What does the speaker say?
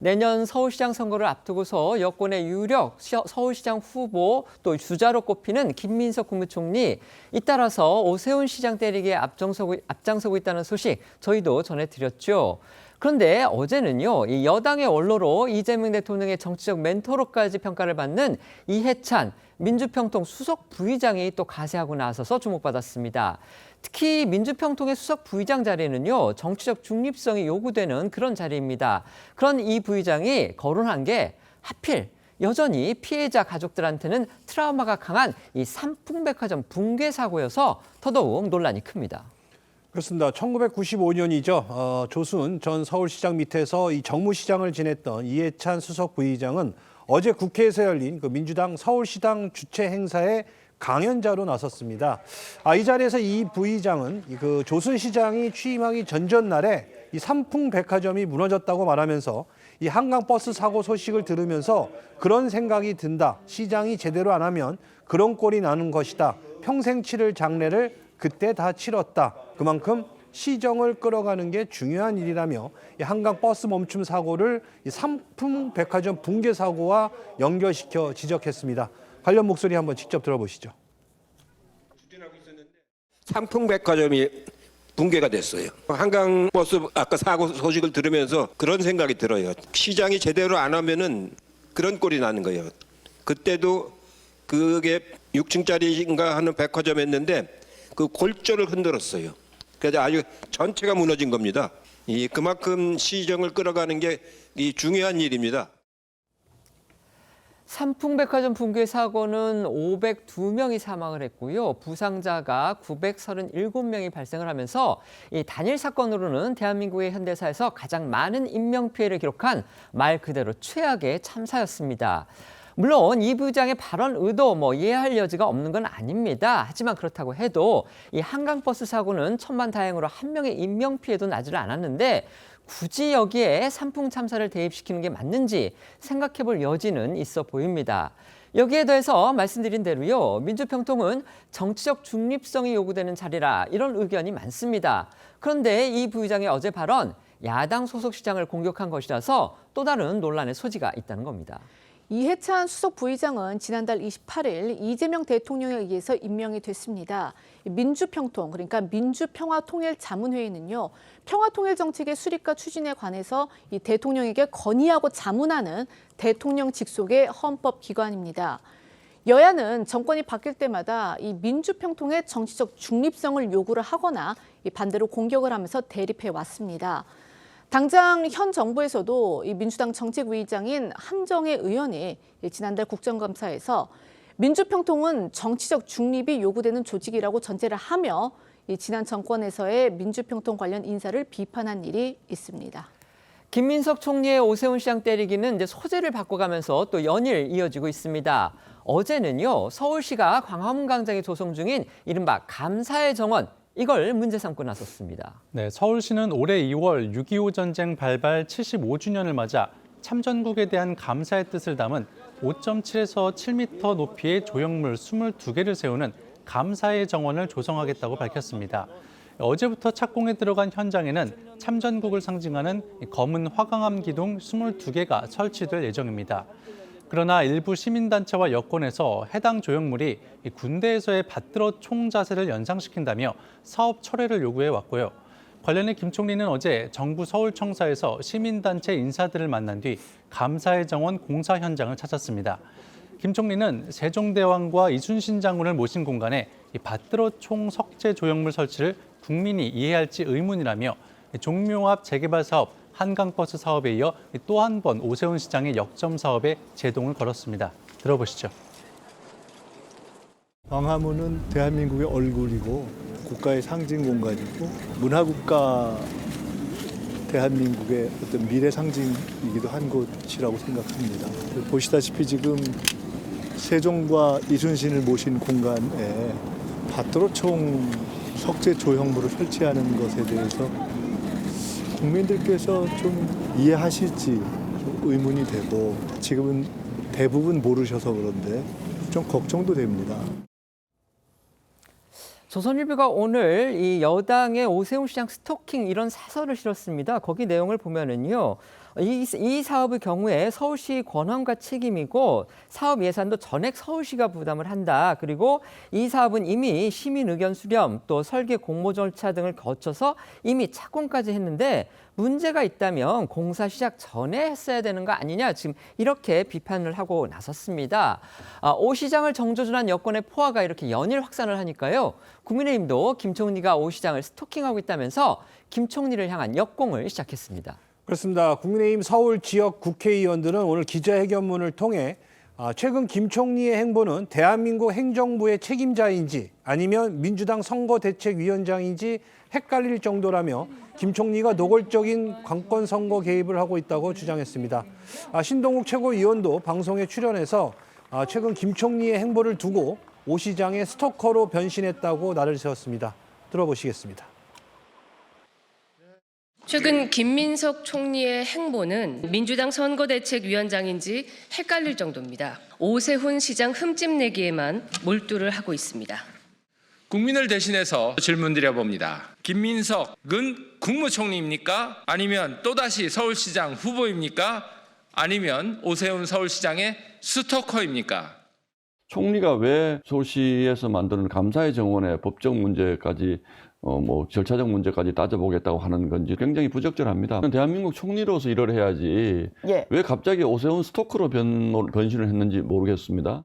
내년 서울시장 선거를 앞두고서 여권의 유력 서울시장 후보 또 주자로 꼽히는 김민석 국무총리, 잇따라서 오세훈 시장 때리기에 앞장서고 있다는 소식 저희도 전해드렸죠. 그런데 어제는요, 이 여당의 원로로 이재명 대통령의 정치적 멘토로까지 평가를 받는 이해찬 민주평통 수석 부의장이 또 가세하고 나서서 주목받았습니다. 특히 민주평통의 수석 부의장 자리는요, 정치적 중립성이 요구되는 그런 자리입니다. 그런 이 부의장이 거론한 게 하필 여전히 피해자 가족들한테는 트라우마가 강한 이 삼풍백화점 붕괴 사고여서 더더욱 논란이 큽니다. 그렇습니다. 1995년이죠. 조순 전 서울시장 밑에서 이 정무시장을 지냈던 이해찬 수석 부의장은 어제 국회에서 열린 그 민주당 서울시당 주최 행사에 강연자로 나섰습니다. 이 자리에서 이 부의장은 그 조순 시장이 취임하기 전날에 이 삼풍백화점이 무너졌다고 말하면서 이 한강버스 사고 소식을 들으면서 그런 생각이 든다. 시장이 제대로 안 하면 그런 꼴이 나는 것이다. 평생 치를 장례를 그때 다 치렀다. 그만큼 시정을 끌어가는 게 중요한 일이라며 이 한강 버스 멈춤 사고를 이 삼풍백화점 붕괴 사고와 연결시켜 지적했습니다. 관련 목소리 한번 직접 들어보시죠. 삼풍백화점이 붕괴가 됐어요. 한강 버스 아까 사고 소식을 들으면서 그런 생각이 들어요. 시장이 제대로 안 하면은 그런 꼴이 나는 거예요. 그때도 그게 6층짜리인가 하는 백화점이었는데 그 골조를 흔들었어요. 그래서 아주 전체가 무너진 겁니다. 그만큼 시정을 끌어가는 게 중요한 일입니다. 삼풍백화점 붕괴 사고는 502명이 사망을 했고요. 부상자가 937명이 발생을 하면서 이 단일 사건으로는 대한민국의 현대사에서 가장 많은 인명피해를 기록한 말 그대로 최악의 참사였습니다. 물론 이 부의장의 발언 의도 이해할 여지가 없는 건 아닙니다. 하지만 그렇다고 해도 이 한강버스 사고는 천만다행으로 한 명의 인명피해도 나지를 않았는데 굳이 여기에 삼풍 참사를 대입시키는 게 맞는지 생각해 볼 여지는 있어 보입니다. 여기에 더해서 말씀드린 대로요, 민주평통은 정치적 중립성이 요구되는 자리라 이런 의견이 많습니다. 그런데 이 부의장의 어제 발언, 야당 소속 시장을 공격한 것이라서 또 다른 논란의 소지가 있다는 겁니다. 이해찬 수석 부의장은 지난달 28일 이재명 대통령에 의해서 임명이 됐습니다. 민주평통, 그러니까 민주평화통일자문회의는요, 평화통일 정책의 수립과 추진에 관해서 이 대통령에게 건의하고 자문하는 대통령 직속의 헌법기관입니다. 여야는 정권이 바뀔 때마다 이 민주평통의 정치적 중립성을 요구를 하거나 반대로 공격을 하면서 대립해 왔습니다. 당장 현 정부에서도 이 민주당 정책위의장인 한정혜 의원이 지난달 국정감사에서 민주평통은 정치적 중립이 요구되는 조직이라고 전제를 하며 지난 정권에서의 민주평통 관련 인사를 비판한 일이 있습니다. 김민석 총리의 오세훈 시장 때리기는 이제 소재를 바꿔가면서 또 연일 이어지고 있습니다. 어제는요, 서울시가 광화문광장에 조성 중인 이른바 감사의 정원, 이걸 문제 삼고 나섰습니다. 네, 서울시는 올해 2월 6.25 전쟁 발발 75주년을 맞아 참전국에 대한 감사의 뜻을 담은 5.7에서 7m 높이의 조형물 22개를 세우는 감사의 정원을 조성하겠다고 밝혔습니다. 어제부터 착공에 들어간 현장에는 참전국을 상징하는 검은 화강암 기둥 22개가 설치될 예정입니다. 그러나 일부 시민단체와 여권에서 해당 조형물이 군대에서의 받들어 총 자세를 연상시킨다며 사업 철회를 요구해 왔고요. 관련해 김 총리는 어제 정부 서울청사에서 시민단체 인사들을 만난 뒤 감사의 정원 공사 현장을 찾았습니다. 김 총리는 세종대왕과 이순신 장군을 모신 공간에 받들어 총 석재 조형물 설치를 국민이 이해할지 의문이라며 종묘 앞 재개발 사업, 한강버스 사업에 이어 또 한 번 오세훈 시장의 역점 사업에 제동을 걸었습니다. 들어보시죠. 광화문은 대한민국의 얼굴이고 국가의 상징 공간이고 문화국가 대한민국의 어떤 미래 상징이기도 한 곳이라고 생각합니다. 보시다시피 지금 세종과 이순신을 모신 공간에 밭도로총 석재 조형물을 설치하는 것에 대해서 국민들께서 좀 이해하실지 좀 의문이 되고 지금은 대부분 모르셔서 그런데 좀 걱정도 됩니다. 조선일보가 오늘 이 여당의 오세훈 시장 스토킹 이런 사설을 실었습니다. 거기 내용을 보면은요, 이 사업의 경우에 서울시 권한과 책임이고 사업 예산도 전액 서울시가 부담을 한다. 그리고 이 사업은 이미 시민 의견 수렴 또 설계 공모 절차 등을 거쳐서 이미 착공까지 했는데 문제가 있다면 공사 시작 전에 했어야 되는 거 아니냐 지금 이렇게 비판을 하고 나섰습니다. 오 시장을 정조준한 여권의 포화가 이렇게 연일 확산을 하니까요. 국민의힘도 김 총리가 오 시장을 스토킹하고 있다면서 김 총리를 향한 역공을 시작했습니다. 그렇습니다. 국민의힘 서울 지역 국회의원들은 오늘 기자회견문을 통해 최근 김 총리의 행보는 대한민국 행정부의 책임자인지 아니면 민주당 선거대책위원장인지 헷갈릴 정도라며 김 총리가 노골적인 관권 선거 개입을 하고 있다고 주장했습니다. 신동욱 최고위원도 방송에 출연해서 최근 김 총리의 행보를 두고 오 시장의 스토커로 변신했다고 날을 세웠습니다. 들어보시겠습니다. 최근 김민석 총리의 행보는 민주당 선거대책위원장인지 헷갈릴 정도입니다. 오세훈 시장 흠집 내기에만 몰두를 하고 있습니다. 국민을 대신해서 질문드려 봅니다. 김민석은 국무총리입니까? 아니면 또다시 서울시장 후보입니까? 아니면 오세훈 서울시장의 스토커입니까? 총리가 왜 서울시에서 만드는 감사의 정원의 법적 문제까지 절차적 문제까지 따져보겠다고 하는 건지 굉장히 부적절합니다. 대한민국 총리로서 일을 해야지 왜 갑자기 오세훈 스토커로 변신을 했는지 모르겠습니다.